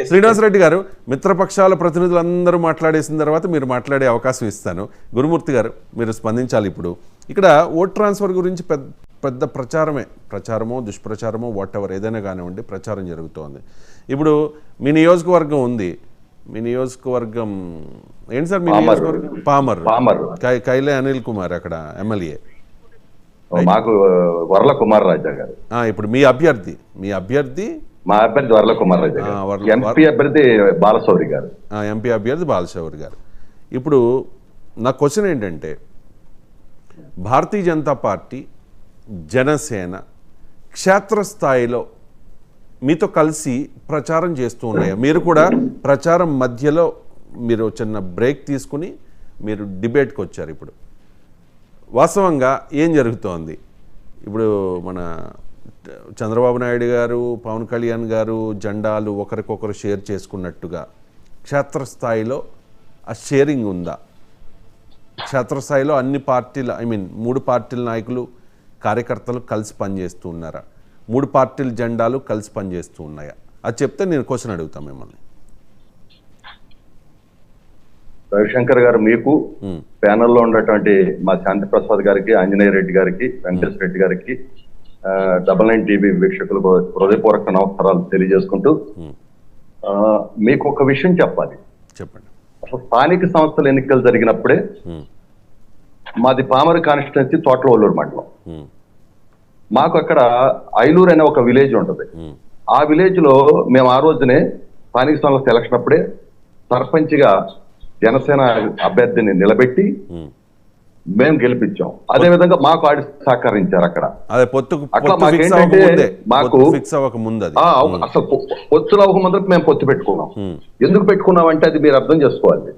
శ్రీనివాసరెడ్డి గారు, మిత్రపక్షాల ప్రతినిధులందరూ మాట్లాడేసిన తర్వాత మీరు మాట్లాడే అవకాశం ఇస్తాను. గురుమూర్తి గారు, మీరు స్పందించాలి. ఇప్పుడు ఇక్కడ ఓట్ ట్రాన్స్ఫర్ గురించి పెద్ద ప్రచారమో దుష్ప్రచారమో వాట్ ఎవర్ ఏదైనా కానివ్వండి, ప్రచారం జరుగుతోంది. ఇప్పుడు మీ నియోజకవర్గం ఉంది, మీ నియోజకవర్గం ఏంటి సార్? మీ నియోజకవర్గం పామర్. కైలే అనిల్ కుమార్ అక్కడ ఎమ్మెల్యే, మాకు వర్ల కుమార్ రాజా గారు. ఇప్పుడు మీ అభ్యర్థి మా అభ్యర్థి వర్ల కుమార్ రాజా గారు, ఎంపీ అభ్యర్థి బాలశౌరి గారు. ఎంపీ అభ్యర్థి బాలశౌరి గారు. ఇప్పుడు నా క్వశ్చన్ ఏంటంటే, భారతీయ జనతా పార్టీ, జనసేన క్షేత్రస్థాయిలో మీతో కలిసి ప్రచారం చేస్తూ ఉన్నాయా? మీరు కూడా ప్రచారం మధ్యలో మీరు చిన్న బ్రేక్ తీసుకుని మీరు డిబేట్కి వచ్చారు. ఇప్పుడు వాస్తవంగా ఏం జరుగుతోంది? ఇప్పుడు మన చంద్రబాబు నాయుడు గారు, పవన్ కళ్యాణ్ గారు జెండాలు ఒకరికొకరు షేర్ చేసుకున్నట్టుగా క్షేత్రస్థాయిలో ఆ షేరింగ్ ఉందా? క్షేత్రస్థాయిలో అన్ని పార్టీల మూడు పార్టీల నాయకులు, కార్యకర్తలు కలిసి పనిచేస్తూ ఉన్నారా? మూడు పార్టీల జెండాలు కలిసి పనిచేస్తూ ఉన్నాయా? అది చెప్తే నేను క్వశ్చన్ అడుగుతాను మిమ్మల్ని. రవిశంకర్ గారు, మీకు ప్యానెల్లో ఉన్నటువంటి మా శాంతి ప్రసాద్ గారికి, ఆంజనేయ రెడ్డి గారికి, వెంకటేశ్వర రెడ్డి గారికి, 99 టీవీ వీక్షకులకు హృదయపూర్వక నమస్కారాలు తెలియజేసుకుంటూ, మీకు ఒక విషయం చెప్పాలి. చెప్పండి. అసలు స్థానిక సంస్థల ఎన్నికలు జరిగినప్పుడే మాది పామర్ కాన్స్టిట్యున్సీ తోటలవల్లూరు మండలం. మాకు అక్కడ ఐలూరు అనే ఒక విలేజ్ ఉంటుంది. ఆ విలేజ్ లో మేము ఆ రోజునే స్థానిక సంస్థల సెలక్షన్ అప్పుడే సర్పంచ్గా జనసేన అభ్యర్థిని నిలబెట్టి మేము గెలిపించాం. అదే విధంగా మాకు ఆడి సహకరించారు అక్కడ. అట్లా మాకేంటంటే మాకు అసలు పొత్తులు అవ్వక ముందు మేము పొత్తు పెట్టుకున్నాం. ఎందుకు పెట్టుకున్నాం అంటే అది మీరు అర్థం చేసుకోవాలి.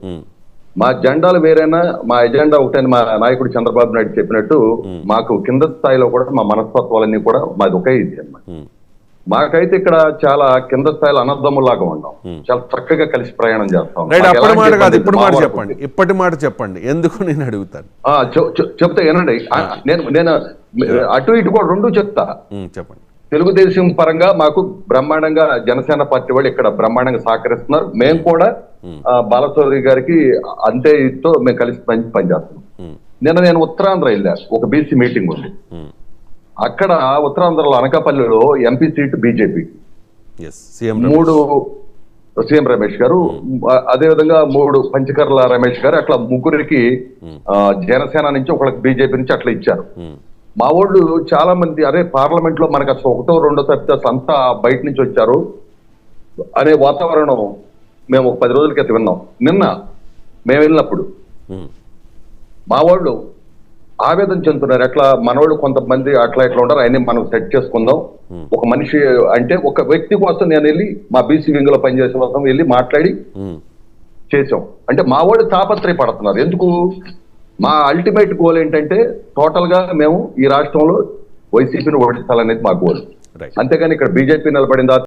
మా జెండాలు వేరైనా మా ఎజెండా ఒకటని మా నాయకుడు చంద్రబాబు నాయుడు చెప్పినట్టు మాకు కింద స్థాయిలో కూడా మా మనస్తత్వాలన్నీ కూడా మాది ఒకే ఇది అన్నమాట. మాకైతే ఇక్కడ చాలా కింద స్థాయిలో అన్నదమ్ములాగా ఉన్నాం. చాలా చక్కగా కలిసి ప్రయాణం చేస్తాం. ఇప్పటి మాట చెప్పండి, ఎందుకు నేను అడుగుతాను. చెప్తా ఏనండి, నేను అటు ఇటు కూడా రెండు చెప్తా. చెప్పండి. తెలుగుదేశం పరంగా మాకు బ్రహ్మాండంగా జనసేన పార్టీ వాళ్ళు ఇక్కడ బ్రహ్మాండంగా సహకరిస్తున్నారు. మేము కూడా బాలశౌరి గారికి అంతే ఇదితో మేము కలిసి పనిచేస్తున్నాం. నేను ఉత్తరాంధ్ర వెళ్ళా, ఒక బీసీ మీటింగ్ ఉంది. అక్కడ ఉత్తరాంధ్రలో అనకాపల్లిలో MP seat BJP, 3 CM Ramesh గారు, అదేవిధంగా 3 పంచకర్ల రమేష్ గారు, అట్లా ముగ్గురికి జనసేన నుంచి ఒకళ్ళకి బీజేపీ నుంచి అట్లా ఇచ్చారు. మా వాళ్ళు చాలా మంది అరే పార్లమెంట్ లో మనకు అసలు 1వ 2వ సభ్యత అంతా బయట నుంచి వచ్చారు అనే వాతావరణం మేము ఒక 10 రోజుల క్రితం విన్నాం. నిన్న మేము వెళ్ళినప్పుడు మా వాళ్ళు ఆవేదన చెందుతున్నారు. ఎట్లా మనోళ్ళు కొంతమంది అట్లా ఎట్లా ఉంటారు, ఆయన్ని మనం సెట్ చేసుకుందాం. ఒక మనిషి అంటే ఒక వ్యక్తి కోసం నేను వెళ్ళి మా బీసీ వింగ్ లో పనిచేసే కోసం వెళ్ళి మాట్లాడి చేసాం. అంటే మా వాళ్ళు తాపత్రయపడుతున్నారు. ఎందుకు? మా అల్టిమేట్ గోల్ ఏంటంటే టోటల్ గా మేము ఈ రాష్ట్రంలో వైసీపీని ఓడించాలనేది మా గోల్. అంతేగాని ఇక్కడ బీజేపీ నిలబడిందా